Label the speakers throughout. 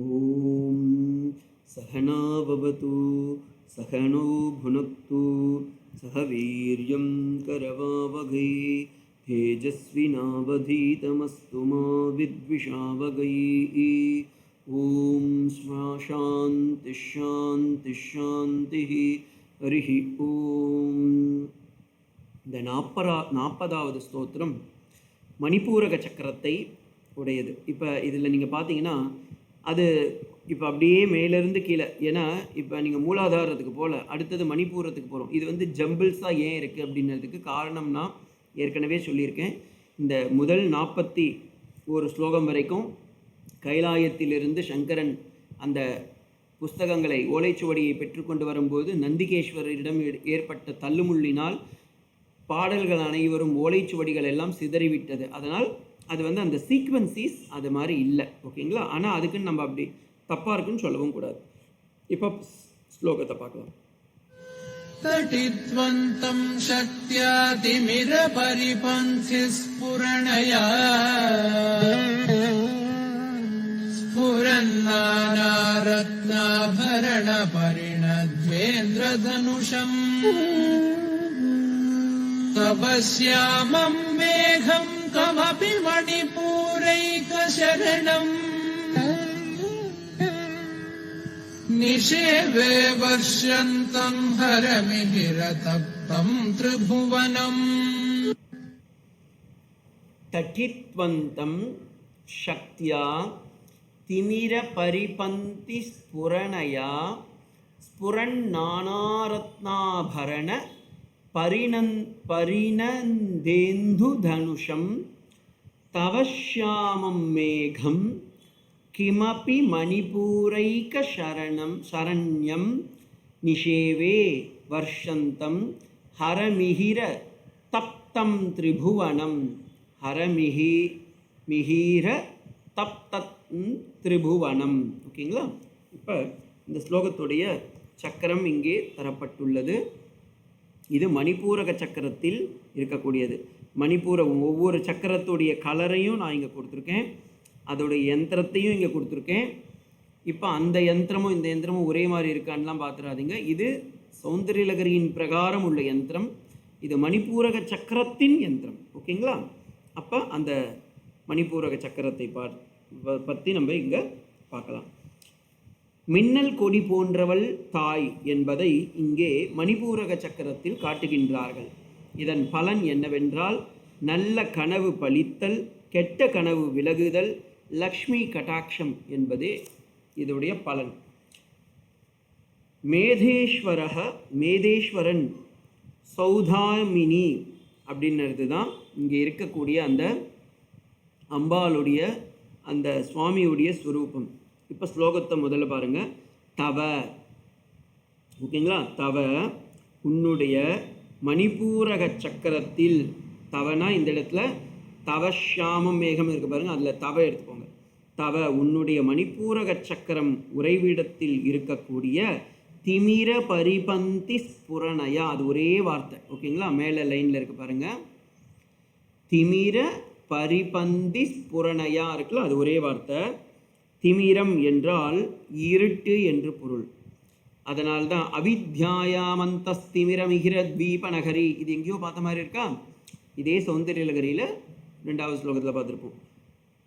Speaker 1: ஓம் சகனா பவது சகனோ புனக்து சக வீர்யம் கரவாவகை தேஜஸ்வினாவதீதமஸ்து மா வித்விஷாவகை. ஓம் சாந்தி ஷாந்தி ஷாந்தி. ஹரிஹி ஓம். இந்த 40வது ஸ்தோத்திரம் மணிப்பூரக சக்கரத்தை உடையது. இப்போ இதில் நீங்கள் பார்த்தீங்கன்னா அது இப்போ அப்படியே மேலேருந்து கீழே, ஏன்னா இப்போ நீங்கள் மூலாதாரத்துக்கு போகல, அடுத்தது மணிப்பூரத்துக்கு போகிறோம். இது ஜம்பிள்ஸாக ஏன் இருக்குது அப்படின்றதுக்கு காரணம்னா ஏற்கனவே சொல்லியிருக்கேன். இந்த முதல் 41 ஸ்லோகம் வரைக்கும் கைலாயத்திலிருந்து சங்கரன் அந்த புஸ்தகங்களை ஓலைச்சுவடியை பெற்றுக்கொண்டு வரும்போது நந்திகேஸ்வரரிடம் ஏற்பட்ட தள்ளுமுள்ளினால் பாடல்கள் அனைவரும் ஓலைச்சுவடிகள் எல்லாம் சிதறிவிட்டது. அதனால் அது அந்த சீக்வன்சிஸ் அது மாதிரி இல்லை, ஓகேங்களா? ஆனால் அதுக்குன்னு நம்ம அப்படி தப்பாக இருக்குன்னு சொல்லவும் கூடாது. இப்போ ஸ்லோகத்தை பார்க்கலாம்.
Speaker 2: தடித்வந்தம் சக்த்யாதிமிர பரிபந்தி ஸ்புரணயா ஸ்புரன்னாரத்னாபரண பரிணத்வேந்திர தனுஷம் தபஸ்யாமம் மேகம் கமபி மணிபூரைகசரணம் நிஷேவே வர்ஷந்தம் ஹரமிஹிரதப்தம் த்ரிபுவனம்.
Speaker 1: தடித்வந்தம் சக்த்யா திமிர பரிபந்தி ஸ்புரணயா ஸ்புரன்னாரத்னாபரண பரிணந்தேந்து தனுஷம் தவஷ்யாமம் மேகம் கிமபி மணிபூரைக சரண்யம் நிஷேவே வர்ஷந்தம் ஹரமிஹிர தப்தம் திரிபுவனம். மிஹிர தப்தத் திரிபுவனம். ஓகேங்களா? இப்போ இந்த ஸ்லோகத்துடைய சக்கரம் இங்கே தரப்பட்டுள்ளது. இது மணிப்பூரக சக்கரத்தில் இருக்கக்கூடியது. ஒவ்வொரு சக்கரத்துடைய கலரையும் நான் இங்கே கொடுத்துருக்கேன், அதோடைய யந்திரத்தையும் இங்கே கொடுத்துருக்கேன். இப்போ அந்த யந்திரமும் இந்த யந்திரமும் ஒரே மாதிரி இருக்கான்லாம் பார்த்துடாதீங்க. இது சௌந்தர்யலகரியின் பிரகாரம் உள்ள யந்திரம், இது மணிப்பூரக சக்கரத்தின் யந்திரம். ஓகேங்களா? அப்போ அந்த மணிப்பூரக சக்கரத்தை பற்றி நம்ம இங்கே பார்க்கலாம். மின்னல் கொடி போன்றவள் தாய் என்பதை இங்கே மணிப்பூரக சக்கரத்தில் காட்டுகின்றார்கள். இதன் பலன் என்னவென்றால் நல்ல கனவு பலித்தல், கெட்ட கனவு விலகுதல், லக்ஷ்மி கடாட்சம் என்பதே இதோடைய பலன். மேதேஸ்வரன் சௌதாமினி அப்படின்றது தான் இங்கே இருக்கக்கூடிய அந்த அம்பாளுடைய அந்த சுவாமியுடைய ஸ்வரூபம். இப்போ ஸ்லோகத்தை முதல்ல பாருங்கள். தவ, ஓகேங்களா? தவ உன்னுடைய மணிப்பூரக சக்கரத்தில், தவனா இந்த இடத்துல தவஷாமம் மேகம் இருக்குது பாருங்கள், அதில் தவ எடுத்துக்கோங்க. தவ உன்னுடைய மணிப்பூரக சக்கரம் உறைவிடத்தில் இருக்கக்கூடிய திமிர பரிபந்தி ஸ்புரணயா, அது ஒரே வார்த்தை, ஓகேங்களா? மேலே லைனில் இருக்குது பாருங்கள். திமிர பரிபந்தி ஸ்புரணயா இருக்குல்ல, அது ஒரே வார்த்தை. திமிரம் என்றால் இருட்டு என்று பொருள். அதனால்தான் அவித்யாயாமந்தஸ்திமிரமிகிர தீபநகரி, இது எங்கேயோ பார்த்த மாதிரி இருக்கா? இதே சௌந்தர்யலகரியில் 2வது ஸ்லோகத்தில் பார்த்துருப்போம்.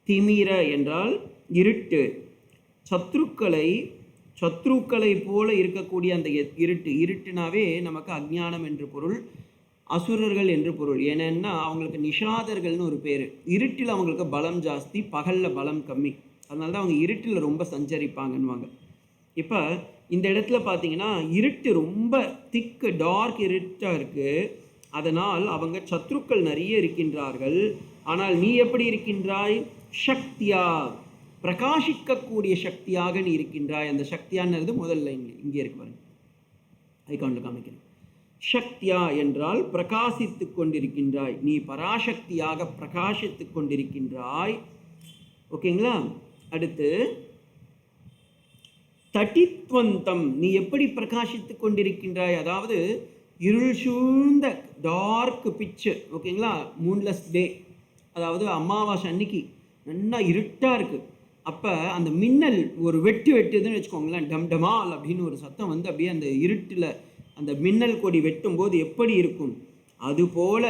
Speaker 1: திமிர என்றால் இருட்டு, சத்ருக்களை போல இருக்கக்கூடிய அந்த இருட்டுனாவே நமக்கு அஜ்ஞானம் என்று பொருள், அசுரர்கள் என்று பொருள். ஏன்னா அவங்களுக்கு நிஷாதர்கள்னு ஒரு பேர். இருட்டில் அவங்களுக்கு பலம் ஜாஸ்தி, பகலில் பலம் கம்மி. அதனால தான் அவங்க இருட்டில் ரொம்ப சஞ்சரிப்பாங்கன்னுவாங்க. இப்போ இந்த இடத்துல பார்த்தீங்கன்னா இருட்டு ரொம்ப திக்கு டார்க் இருட்டாக இருக்குது. அதனால் அவங்க சத்ருக்கள் நிறைய இருக்கின்றார்கள். ஆனால் நீ எப்படி இருக்கின்றாய்? சக்தியா, பிரகாசிக்கக்கூடிய சக்தியாக நீ இருக்கின்றாய். அந்த சக்தியானது முதல் லைன்ல இங்கே இருக்கு பாருங்க, ஐகானில் காமிக்கிறேன். சக்தியா என்றால் பிரகாசித்து கொண்டிருக்கின்றாய், நீ பராசக்தியாக பிரகாசித்து கொண்டிருக்கின்றாய். ஓகேங்களா? அடுத்து தடித்வந்தம், நீ எப்படி பிரகாசித்து கொண்டிருக்கின்றாய்? அதாவது இருள் சூழ்ந்த டார்க் பிச்சு, ஓகேங்களா? மூன்லெஸ் டே, அதாவது அமாவாசை அன்னைக்கு நல்லா இருட்டாக இருக்குது. அப்போ அந்த மின்னல் ஒரு வெட்டுதுன்னு வச்சுக்கோங்களேன், டம் டமால் அப்படின்னு ஒரு சத்தம் வந்து அப்படியே அந்த இருட்டில் அந்த மின்னல் கொடி வெட்டும்போது எப்படி இருக்கும், அதுபோல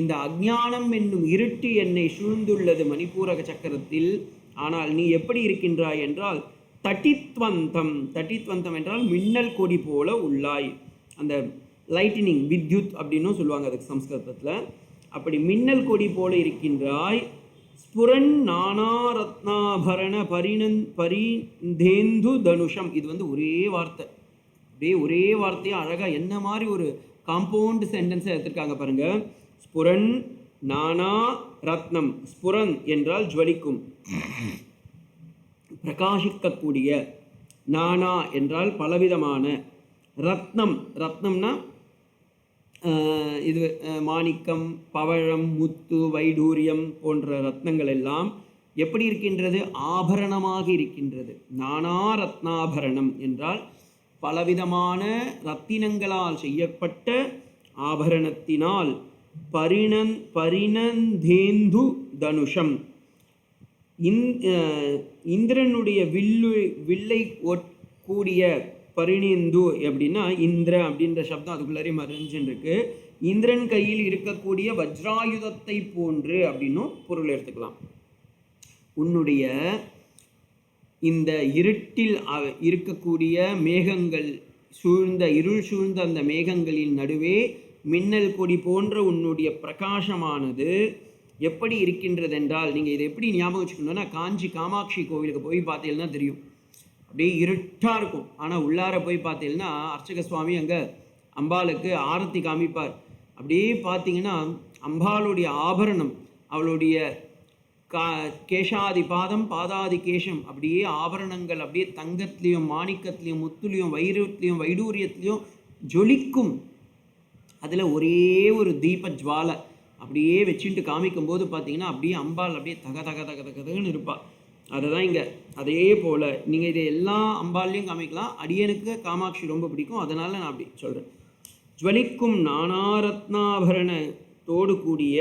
Speaker 1: இந்த அஞ்ஞானம் என்னும் இருட்டு என்னை சூழ்ந்துள்ளது மணிப்பூரக சக்கரத்தில். ஆனால் நீ எப்படி இருக்கின்றாய் என்றால் தட்டித்வந்தம். தட்டித்வந்தம் என்றால் மின்னல் கொடி போல உள்ளாய். அந்த லைட்டினிங் வித்யுத் அப்படின்னும் சொல்லுவாங்க அதுக்கு சம்ஸ்கிருதத்தில். அப்படி மின்னல் கொடி போல இருக்கின்றாய். ஸ்புரன் நானாரத்னாபரண பரிந்தேந்து தனுஷம். இது வந்து ஒரே வார்த்தை, அப்படியே ஒரே வார்த்தையாக அழகாக என்ன மாதிரி ஒரு காம்பவுண்ட் சென்டென்ஸை எடுத்திருக்காங்க பாருங்க. ஸ்புரன் நானா ரத்னம். ஸ்புரன் என்றால் ஜுவலிக்கும், பிரகாசிக்கக்கூடிய. நானா என்றால் பலவிதமான. ரத்னம், ரத்னம்னா இது மாணிக்கம், பவழம், முத்து, வைடூரியம் போன்ற ரத்னங்கள் எல்லாம் எப்படி இருக்கின்றது, ஆபரணமாக இருக்கின்றது. நானா ரத்னாபரணம் என்றால் பலவிதமான ரத்தினங்களால் செய்யப்பட்ட ஆபரணத்தினால். பரிணந்தேந்து தனுஷம். இந்திரனுடைய வில்லை கூடிய பரிணேந்து அப்படின்னா இந்திர அப்படின்ற சப்தம் அதுக்குள்ளே மறைஞ்சுன்னு இருக்கு. இந்திரன் கையில் இருக்கக்கூடிய வஜ்ராயுதத்தை போன்று அப்படின்னும் பொருள் எடுத்துக்கலாம். உன்னுடைய இந்த இருட்டில் இருக்கக்கூடிய மேகங்கள் சூழ்ந்த, இருள் சூழ்ந்த அந்த மேகங்களின் நடுவே மின்னல் கொடி போன்ற உன்னுடைய பிரகாசமானது எப்படி இருக்கின்றது என்றால், நீங்கள் இதை எப்படி ஞாபகம் வச்சுக்கணும்னா, காஞ்சி காமாட்சி கோவிலுக்கு போய் பார்த்தீங்கன்னா தெரியும், அப்படியே இருட்டாக இருக்கும். ஆனால் உள்ளார போய் பார்த்தீங்கன்னா அர்ச்சக சுவாமி அங்கே அம்பாளுக்கு ஆரத்தி காமிப்பார். அப்படியே பார்த்தீங்கன்னா அம்பாளுடைய ஆபரணம், அவளுடைய கேசாதி பாதம் பாதாதி கேசம், அப்படியே ஆபரணங்கள் அப்படியே தங்கத்துலேயும் மாணிக்கத்துலேயும் முத்துலேயும் வைரத்துலேயும் வைடூரியத்துலேயும் ஜொலிக்கும். அதில் ஒரே ஒரு தீப ஜுவாலை அப்படியே வச்சுட்டு காமிக்கும்போது பார்த்தீங்கன்னா அப்படியே அம்பாள் அப்படியே தக தக தக தகன்னு இருப்பாள். அதை தான் இங்கே அதே போல் நீங்கள் இதை எல்லா அம்பாலையும் காமிக்கலாம். அடியனுக்கு காமாட்சி ரொம்ப பிடிக்கும், அதனால் நான் அப்படி சொல்கிறேன். ஜுவலிக்கும் நானாரத்னாபரணத்தோடு கூடிய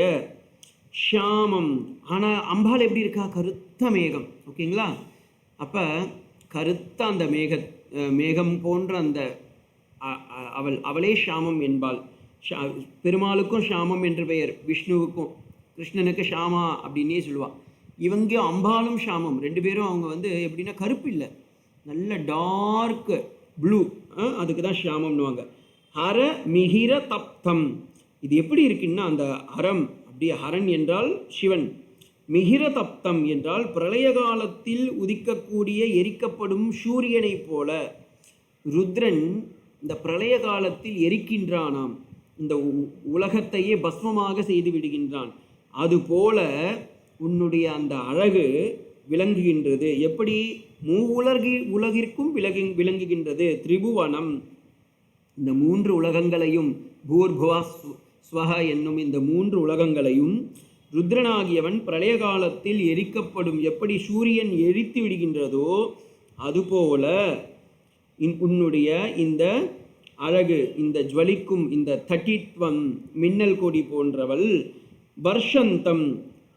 Speaker 1: ஷியாமம். ஆனால் அம்பாள் எப்படி இருக்கா, கருத்த மேகம். ஓகேங்களா? அப்போ கருத்த அந்த மேகம் போன்ற அந்த அவளே ஷியாமம் என்பாள். பெருமாளுக்கும் ஷியாமம் என்று பெயர், விஷ்ணுவுக்கும். கிருஷ்ணனுக்கு ஷியாமா அப்படின்னே சொல்லுவாள். இவங்க அம்பாலும் ஷியாமம், ரெண்டு பேரும் அவங்க வந்து எப்படின்னா கருப்பு இல்லை, நல்ல டார்க் ப்ளூ, அதுக்கு தான் ஷியாமம்னுவாங்க. ஹர மிகிர தப்தம். இது எப்படி இருக்குன்னா, அந்த ஹரம் அப்படியே, ஹரன் என்றால் சிவன், மிகிர தப்தம் என்றால் பிரளய காலத்தில் உதிக்கக்கூடிய எரிக்கப்படும் சூரியனை போல. ருத்ரன் இந்த பிரளய காலத்தில் எரிக்கின்றானாம், இந்த உலகத்தையே பஸ்மமாக செய்து விடுகின்றான். அதுபோல உன்னுடைய அந்த அழகு விளங்குகின்றது. எப்படி? உலகிற்கும் விளங்குகின்றது. திரிபுவனம், இந்த மூன்று உலகங்களையும், பூர்புவா ஸ்வஹ என்னும் இந்த மூன்று உலகங்களையும் ருத்ரனாகியவன் பிரளய காலத்தில் எரிக்கப்படும் எப்படி சூரியன் எரித்து விடுகின்றதோ அதுபோல உன்னுடைய இந்த அழகு, இந்த ஜுவலிக்கும் இந்த தட்டித்வம் மின்னல் கொடி போன்றவள். வர்ஷந்தம்,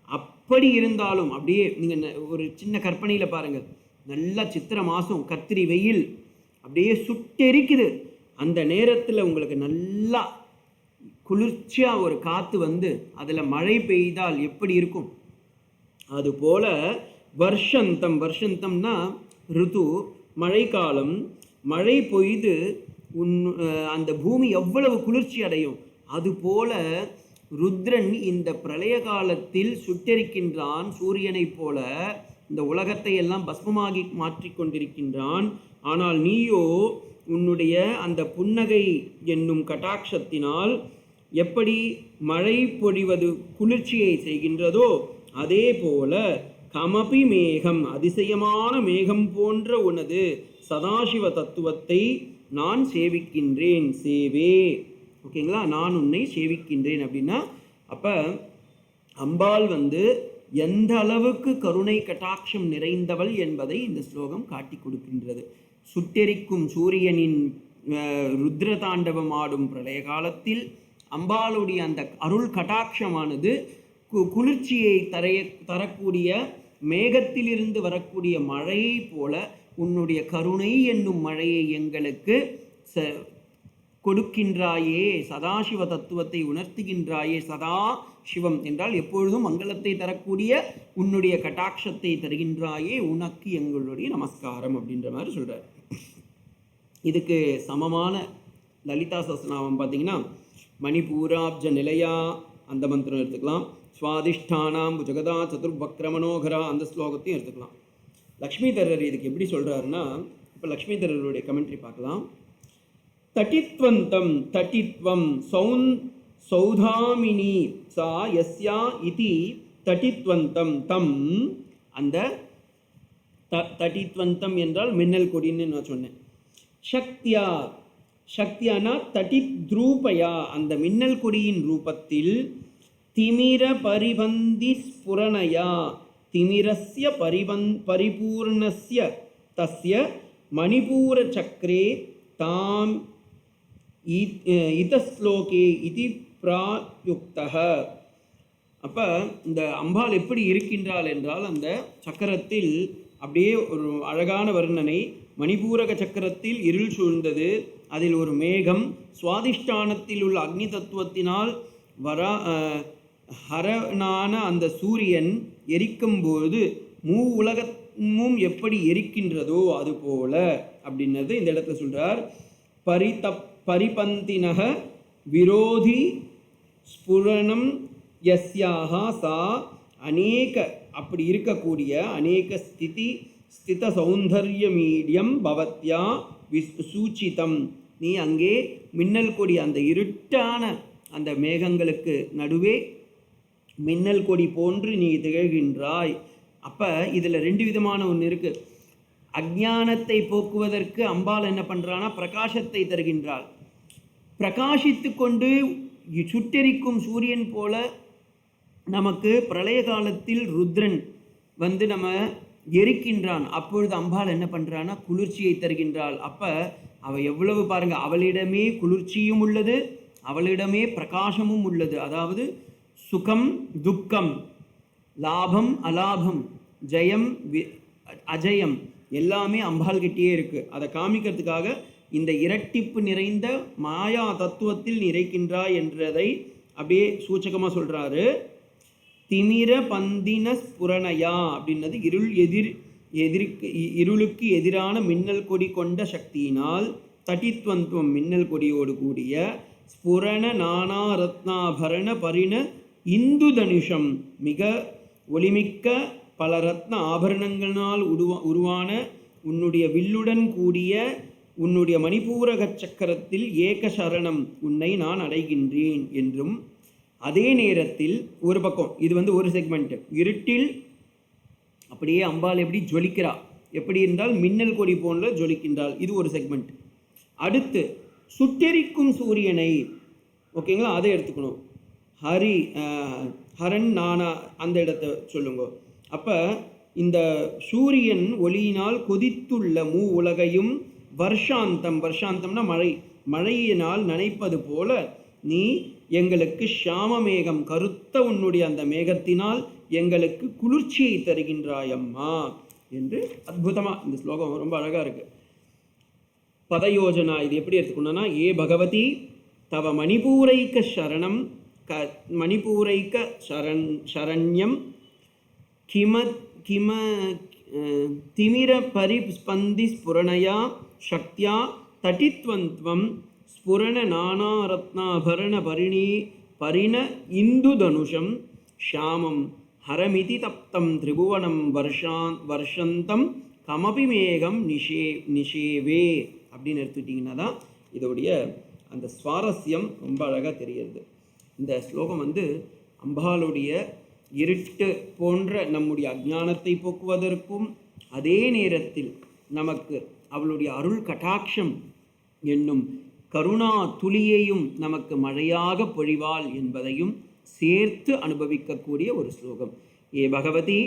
Speaker 1: அப்படி இருந்தாலும் அப்படியே நீங்கள் ஒரு சின்ன கற்பனையில் பாருங்கள், நல்லா சித்திரை மாதம் கத்திரி வெயில் அப்படியே சுட்டெரிக்குது. அந்த நேரத்தில் உங்களுக்கு நல்லா குளிர்ச்சியாக ஒரு காற்று வந்து அதில் மழை பெய்தால் எப்படி இருக்கும், அதுபோல் வர்ஷந்தம். வர்ஷந்தம்னா ருது, மழைக்காலம். மழை பொய்து அந்த பூமி எவ்வளவு குளிர்ச்சி அடையும், அதுபோல ருத்ரன் இந்த பிரளய காலத்தில் சுட்டெரிக்கின்றான் சூரியனைப் போல. இந்த உலகத்தை எல்லாம் பஸ்மமாகி மாற்றிக்கொண்டிருக்கின்றான். ஆனால் நீயோ உன்னுடைய அந்த புன்னகை என்னும் கட்டாட்சத்தினால் எப்படி மழை பொழிவது குளிர்ச்சியை செய்கின்றதோ அதே போல கமபி மேகம், அதிசயமான மேகம் போன்ற உனது சதாசிவ தத்துவத்தை நான் சேவிக்கின்றேன். சேவே, ஓகேங்களா? நான் உன்னை சேவிக்கின்றேன் அப்படின்னா, அப்போ அம்பாள் வந்து எந்த அளவுக்கு கருணை கட்டாட்சம் நிறைந்தவள் என்பதை இந்த ஸ்லோகம் காட்டி கொடுக்கின்றது. சுட்டெரிக்கும் சூரியனின் ருத்ர தாண்டவம் ஆடும் பிரளய காலத்தில் அம்பாளுடைய அந்த அருள் கட்டாட்சமானது குளிர்ச்சியை தரக்கூடிய மேகத்திலிருந்து வரக்கூடிய மழையை போல உன்னுடைய கருணை என்னும் மழையை எங்களுக்கு கொடுக்கின்றாயே, சதாசிவ தத்துவத்தை உணர்த்துகின்றாயே. சதா சிவம் என்றால் எப்பொழுதும் மங்களத்தை தரக்கூடிய உன்னுடைய கட்டாட்சத்தை தருகின்றாயே, உனக்கு எங்களுடைய நமஸ்காரம் அப்படின்ற மாதிரி சொல்கிறார். இதுக்கு சமமான லலிதா சஹஸ்ரநாமம் பார்த்தீங்கன்னா மணிபூராப்ஜ நிலையா அந்த மந்திரம் எடுத்துக்கலாம். சுவாதிஷ்டானாம் புஜகதா சதுர்வக்ரமனோகரா அந்த ஸ்லோகத்தையும் எடுத்துக்கலாம். லக்ஷ்மிதரர் இதுக்கு எப்படி சொல்கிறாருன்னா, இப்போ லக்ஷ்மிதரருடைய கமெண்ட்ரி பார்க்கலாம். தட்டித்வந்தம் தட்டித்வம் சௌதாமினி சா யஸ்யா இதி தட்டித்வந்தம் தம். அந்த தட்டித்வந்தம் என்றால் மின்னல் கொடின்னு நான் சொன்னேன். சக்தியா, சக்தியானா தட்டித்ரூபயா, அந்த மின்னல் கொடியின் ரூபத்தில் திமிர பரிபந்தி ஸ்புரணயா, திமிரஸ்ய பரிபூர்ணஸ்ய தஸ்ய மணிபூர சக்கரே தாம் இதஸ்லோகே இதி பிராயுக்தஹ. அப்போ இந்த அம்பாள் எப்படி இருக்கின்றாள் என்றால், அந்த சக்கரத்தில் அப்படியே ஒரு அழகான வர்ணனை. மணிபூரக சக்கரத்தில் இருள் சூழ்ந்தது, அதில் ஒரு மேகம், சுவாதிஷ்டானத்தில் உள்ள அக்னி தத்துவத்தினால் ஹரனான அந்த சூரியன் எரிக்கும்போது உலகமும் எப்படி எரிக்கின்றதோ அதுபோல அப்படின்னது இந்த இடத்துல சொல்கிறார். பரிபந்தினக விரோதி ஸ்புரணம் யஸ்யாஹா சா அநேக, அப்படி இருக்கக்கூடிய அநேக ஸ்தித சௌந்தர்ய மீடியம் பவத்யா சூச்சிதம். நீ அங்கே மின்னல் கொடி, அந்த இருட்டான அந்த மேகங்களுக்கு நடுவே மின்னல் கொடி போன்று நீ திகழ்கின்றாய். அப்போ இதில் ரெண்டு விதமான ஒன்று இருக்குது. அஞ்ஞானத்தை போக்குவதற்கு அம்பாள் என்ன பண்ணுறான்னா பிரகாசத்தை தருகின்றாள். பிரகாசித்து கொண்டு சுட்டெரிக்கும் சூரியன் போல நமக்கு பிரளய காலத்தில் ருத்ரன் வந்து நம்ம எரிக்கின்றான். அப்பொழுது அம்பாள் என்ன பண்ணுறான்னா குளிர்ச்சியை தருகின்றாள். அப்போ அவள் எவ்வளவு பாருங்கள், அவளிடமே குளிர்ச்சியும் உள்ளது, அவளிடமே பிரகாசமும் உள்ளது. அதாவது சுகம் துக்கம், லாபம் அலாபம், ஜெயம் அஜயம் எல்லாமே அம்பாள்கிட்டே இருக்குது. அதை காமிக்கிறதுக்காக இந்த இரட்டிப்பு நிறைந்த மாயா தத்துவத்தில் நிறைக்கின்றாய் என்றதை அப்படியே சூச்சகமாக சொல்கிறாரு. திமிர பந்தின ஸ்புரணயா அப்படின்னது இருளுக்கு எதிரான மின்னல் கொடி கொண்ட சக்தியினால் தட்டித்வந்துவம் மின்னல் கொடியோடு கூடிய ஸ்புரண நானா ரத்னாபரண பரிண இந்து தனுஷம், மிக ஒளிமிக்க பல ரத்ன ஆபரணங்களால் உருவான உன்னுடைய வில்லுடன் கூடிய உன்னுடைய மணிபூரக சக்கரத்தில் ஏக சரணம் உன்னை நான் அடைகின்றேன் என்றும், அதே நேரத்தில் ஒரு பக்கம் இது ஒரு செக்மெண்ட், இருட்டில் அப்படியே அம்பாள் எப்படி ஜொலிக்கிறா, எப்படி என்றால் மின்னல் கொடி போன்ற ஜொலிக்கின்றாள், இது ஒரு செக்மெண்ட். அடுத்து சுட்டெரிக்கும் சூரியனை, ஓகேங்களா, அதை எடுத்துக்கணும். ஹரன் நானா அந்த இடத்தை சொல்லுங்க. அப்போ இந்த சூரியன் ஒளியினால் கொதித்துள்ள உலகையும் வருஷாந்தம்னா மழை, மழையினால் நனைப்பது போல நீ எங்களுக்கு ஷாம மேகம், கருத்த உன்னுடைய அந்த மேகத்தினால் எங்களுக்கு குளிர்ச்சியை தருகின்றாயம்மா என்று அற்புதமாக இந்த ஸ்லோகம் ரொம்ப அழகாக இருக்குது. பதயோஜனா இது எப்படி எடுத்துக்கணும்னா, ஏ பகவதி தவ மணிபூரைக்க சரணம் மணிபூரைக்க சரண்யம் கிம திமிர பரிஸ்பந்தி ஸ்புரணயா சக்தியா தட்டித்வந்த்வம் ஸ்புரண நானா ரத்னாபரண பரிண இந்து தனுஷம் ஷாமம் ஹரமிதி தப்தம் திரிபுவனம் வருஷந்தம் கமபி மேகம் நிஷேவே அப்படின்னு எடுத்துக்கிட்டிங்கன்னா தான் இதோடைய அந்த சுவாரஸ்யம் ரொம்ப அழகாக தெரியுது. இந்த ஸ்லோகம் அம்பாளுடைய இருட்டு போன்ற நம்முடைய அஞ்ஞானத்தை போக்குவதற்கும், அதே நேரத்தில் நமக்கு அவளுடைய அருள் கட்டாட்சம் என்னும் கருணா துளியையும் நமக்கு மழையாக பொழிவாள் என்பதையும் சேர்த்து அனுபவிக்கக்கூடிய ஒரு ஸ்லோகம். ஏ பகவதி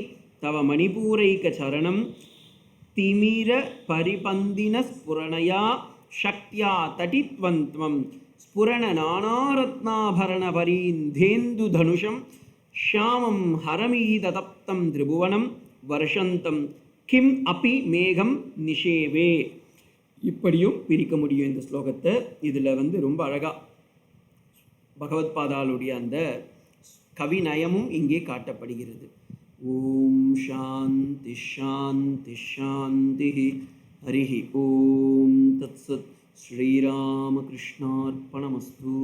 Speaker 1: தவ மணிபூரைக்க சரணம் திமிர பரிபந்தின ஸ்புரணயா சக்தியா தட்டித்வந்த்வம் ஸ்புரண நானாரத்னாபரண பரீந்தேந்து தனுஷம் ஷாமம் ஹரமீத தப்தம் திரிபுவனம் வருஷந்தம் கிம் அபி மேகம் நிஷேவே. இப்படியும் பிரிக்க முடியும் இந்த ஸ்லோகத்தை. இதில் வந்து ரொம்ப அழகாக பகவத்பாதாளுடைய அந்த கவிநயமும் இங்கே காட்டப்படுகிறது. ஓம் சாந்தி ஷாந்தி ஷாந்தி. ஹரிஹி ஓம் தத்சத். ஸ்ரீராமகிருஷ்ணார்ப்பணமஸ்து.